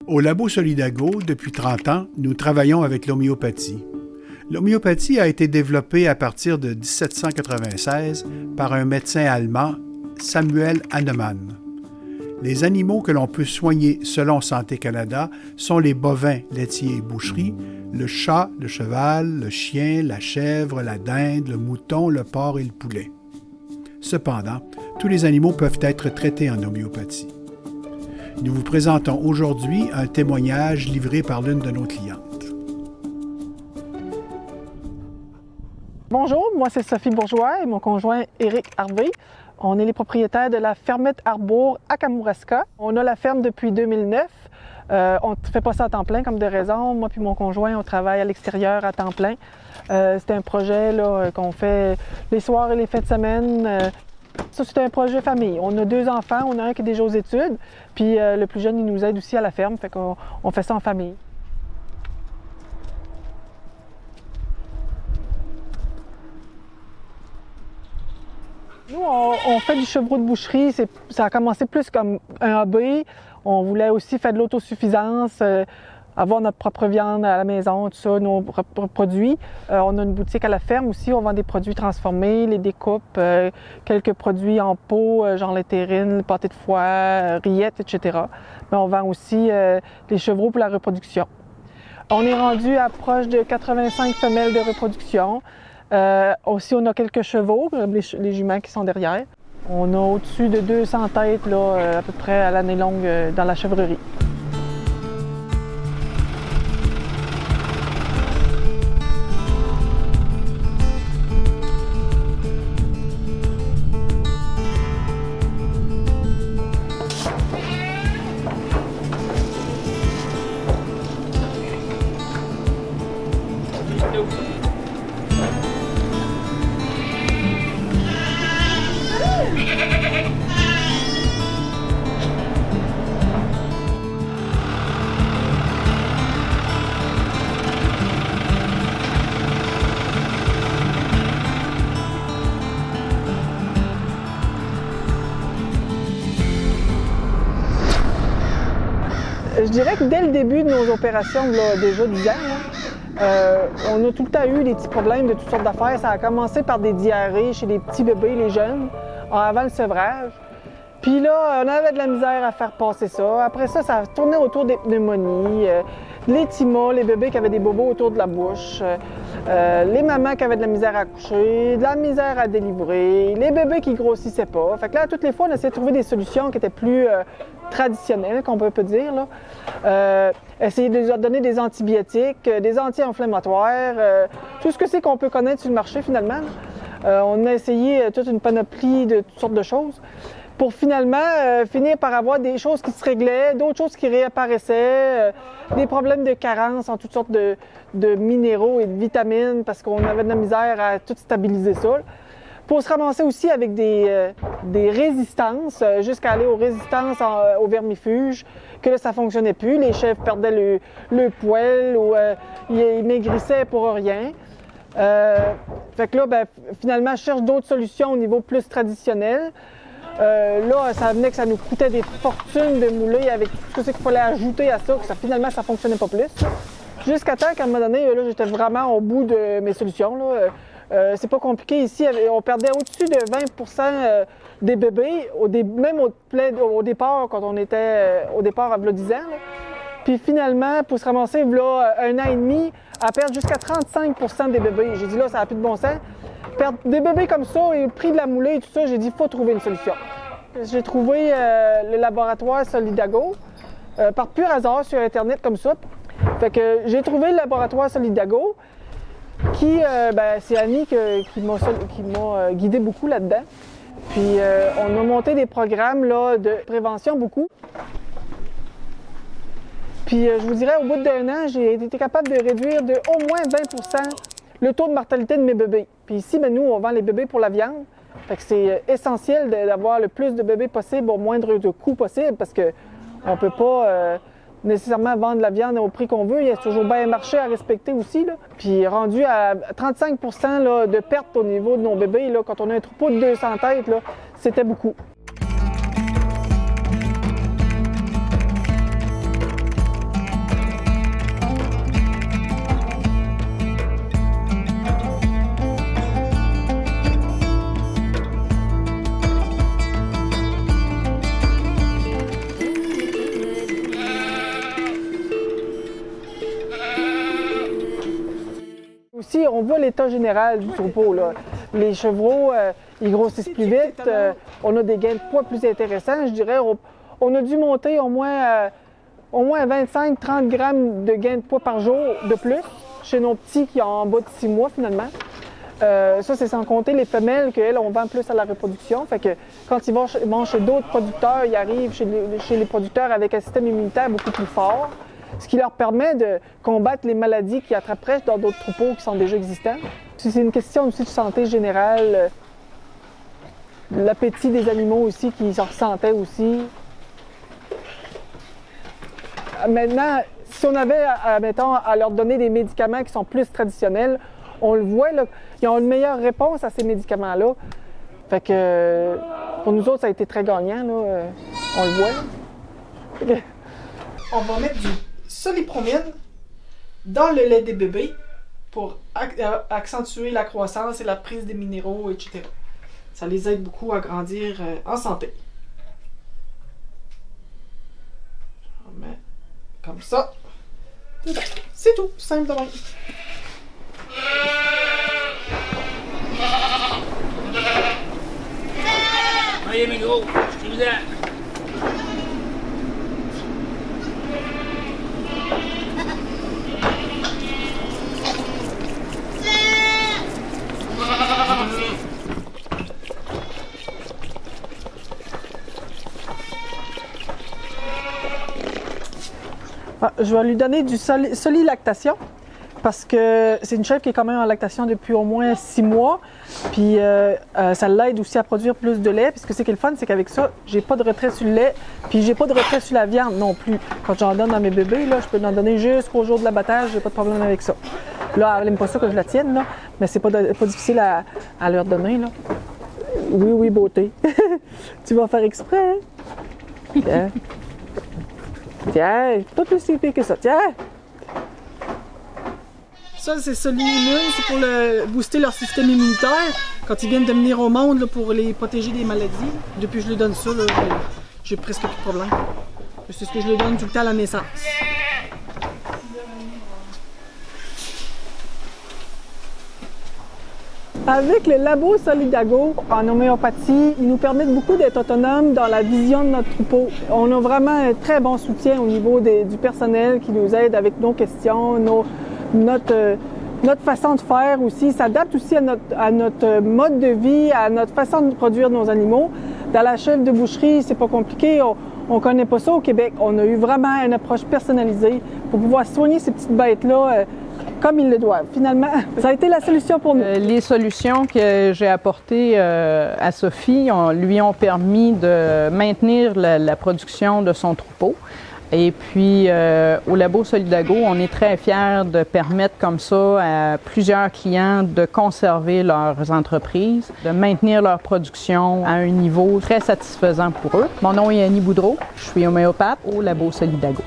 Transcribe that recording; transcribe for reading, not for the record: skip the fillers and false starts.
Au Labo Solidago, depuis 30 ans, nous travaillons avec l'homéopathie. L'homéopathie a été développée à partir de 1796 par un médecin allemand, Samuel Hahnemann. Les animaux que l'on peut soigner selon Santé Canada sont les bovins, laitiers et boucheries, le chat, le cheval, le chien, la chèvre, la dinde, le mouton, le porc et le poulet. Cependant, tous les animaux peuvent être traités en homéopathie. Nous vous présentons aujourd'hui un témoignage livré par l'une de nos clientes. Bonjour, moi c'est Sophie Bourgeois et mon conjoint Éric Harvey. On est les propriétaires de la fermette Arbour à Kamouraska. On a la ferme depuis 2009. On ne fait pas ça à temps plein comme de raison. Moi puis mon conjoint, on travaille à l'extérieur à temps plein. C'est un projet qu'on fait les soirs et les fins de semaine. Ça, c'est un projet famille. On a 2 enfants, on a un qui est déjà aux études, puis le plus jeune, il nous aide aussi à la ferme, fait qu'on fait ça en famille. Nous, on fait du chevreau de boucherie. Ça a commencé plus comme un hobby. On voulait aussi faire de l'autosuffisance, avoir notre propre viande à la maison, tout ça, nos propres produits. On a une boutique à la ferme aussi. On vend des produits transformés, les découpes, quelques produits en pot, genre les terrines, le pâté de foie, rillettes, etc. Mais on vend aussi les chevreaux pour la reproduction. On est rendu à proche de 85 femelles de reproduction. Aussi, on a quelques chevaux, les juments qui sont derrière. On a au-dessus de 200 têtes à peu près à l'année longue dans la chevrerie. Je dirais que dès le début de nos opérations, déjà 10 ans, on a tout le temps eu des petits problèmes de toutes sortes d'affaires. Ça a commencé par des diarrhées chez les petits bébés, les jeunes, avant le sevrage. Puis là, on avait de la misère à faire passer ça. Après ça, ça tournait autour des pneumonies, les TIMA, les bébés qui avaient des bobos autour de la bouche, les mamans qui avaient de la misère à accoucher, de la misère à délivrer, les bébés qui grossissaient pas. Fait que là, toutes les fois, on essayait de trouver des solutions qui étaient plus traditionnelles, qu'on peut dire, là. Essayer de leur donner des antibiotiques, des anti-inflammatoires, tout ce que c'est qu'on peut connaître sur le marché, finalement. On a essayé toute une panoplie de toutes sortes de choses pour finalement finir par avoir des choses qui se réglaient, d'autres choses qui réapparaissaient, des problèmes de carence en toutes sortes de minéraux et de vitamines parce qu'on avait de la misère à tout stabiliser ça. Pour se ramasser aussi avec des résistances, jusqu'à aller aux résistances aux vermifuges, que là, ça ne fonctionnait plus. Les chèvres perdaient le poil ou ils maigrissaient pour rien. Fait que là, finalement, je cherche d'autres solutions au niveau plus traditionnel. Là, ça venait que ça nous coûtait des fortunes de mouler avec tout ce qu'il fallait ajouter à ça, que finalement, ça ne fonctionnait pas plus. Jusqu'à temps qu'à un moment donné, là, j'étais vraiment au bout de mes solutions. C'est pas compliqué ici. On perdait au-dessus de 20 des bébés, même au départ, quand on était au départ à 10 ans. Là. Puis finalement, pour se ramasser là, 1 an et demi, à perdre jusqu'à 35 des bébés. J'ai dit là, ça n'a plus de bon sens. Perdre des bébés comme ça et le prix de la moulée et tout ça, j'ai dit, il faut trouver une solution. J'ai trouvé le laboratoire Solidago par pur hasard sur Internet comme ça. Fait que j'ai trouvé le laboratoire Solidago qui, c'est Annie qui m'a guidé beaucoup là-dedans. Puis on a monté des programmes là, de prévention beaucoup. Puis je vous dirais, au bout d'1 an, j'ai été capable de réduire de au moins 20 le taux de mortalité de mes bébés. Puis ici, nous, on vend les bébés pour la viande. Fait que c'est essentiel d'avoir le plus de bébés possible au moindre coût possible parce qu'on ne peut pas nécessairement vendre la viande au prix qu'on veut. Il y a toujours bien un marché à respecter aussi. Là. Puis rendu à 35 là, de perte au niveau de nos bébés, là, quand on a un troupeau de 200 têtes, c'était beaucoup. on voit l'état général du troupeau, là. Les chevreaux, ils grossissent plus vite. On a des gains de poids plus intéressants. Je dirais, on a dû monter au moins 25-30 grammes de gains de poids par jour de plus chez nos petits qui ont en bas de 6 mois, finalement. Ça, c'est sans compter les femelles qu'elles, on vend plus à la reproduction. Fait que quand ils vont chez d'autres producteurs, ils arrivent chez les producteurs avec un système immunitaire beaucoup plus fort, ce qui leur permet de combattre les maladies qui attraperaient dans d'autres troupeaux qui sont déjà existants. C'est une question aussi de santé générale, l'appétit des animaux aussi qui s'en ressentaient aussi. Maintenant, si on avait, mettons, à leur donner des médicaments qui sont plus traditionnels, on le voit, là, ils ont une meilleure réponse à ces médicaments-là. Fait que pour nous autres, ça a été très gagnant, là. On le voit. Là. On va mettre du Solipromine dans le lait des bébés pour accentuer la croissance et la prise des minéraux, etc. Ça les aide beaucoup à grandir en santé. On met comme ça. C'est tout, simple de même. Here we go. Do that. Je vais lui donner du Solilactation parce que c'est une chèvre qui est quand même en lactation depuis au moins 6 mois. Puis ça l'aide aussi à produire plus de lait. Puis ce que c'est qui est le fun, c'est qu'avec ça, j'ai pas de retrait sur le lait. Puis j'ai pas de retrait sur la viande non plus. Quand j'en donne à mes bébés, là, je peux en donner jusqu'au jour de l'abattage, j'ai pas de problème avec ça. Là, elle aime pas ça que je la tienne, là, mais c'est pas difficile à leur donner. Là. Oui, beauté. Tu vas faire exprès, hein? Tiens. Tiens, pas plus épais que ça. Tiens! Ça, c'est Solimmune, c'est pour booster leur système immunitaire quand ils viennent de venir au monde là, pour les protéger des maladies. Depuis que je lui donne ça, j'ai presque plus de problème. C'est ce que je lui donne tout le temps à la naissance. Avec le labo Solidago en homéopathie, ils nous permettent beaucoup d'être autonomes dans la vision de notre troupeau. On a vraiment un très bon soutien au niveau du personnel qui nous aide avec nos questions, notre façon de faire aussi. Ça s'adapte aussi à notre mode de vie, à notre façon de produire nos animaux. Dans la chèvre de boucherie, c'est pas compliqué. On connaît pas ça au Québec. On a eu vraiment une approche personnalisée pour pouvoir soigner ces petites bêtes-là comme ils le doivent. Finalement, ça a été la solution pour nous. Les solutions que j'ai apportées à Sophie lui ont permis de maintenir la production de son troupeau. Et puis, au Labo Solidago, on est très fiers de permettre comme ça à plusieurs clients de conserver leurs entreprises, de maintenir leur production à un niveau très satisfaisant pour eux. Mon nom est Annie Boudreau, je suis homéopathe au Labo Solidago.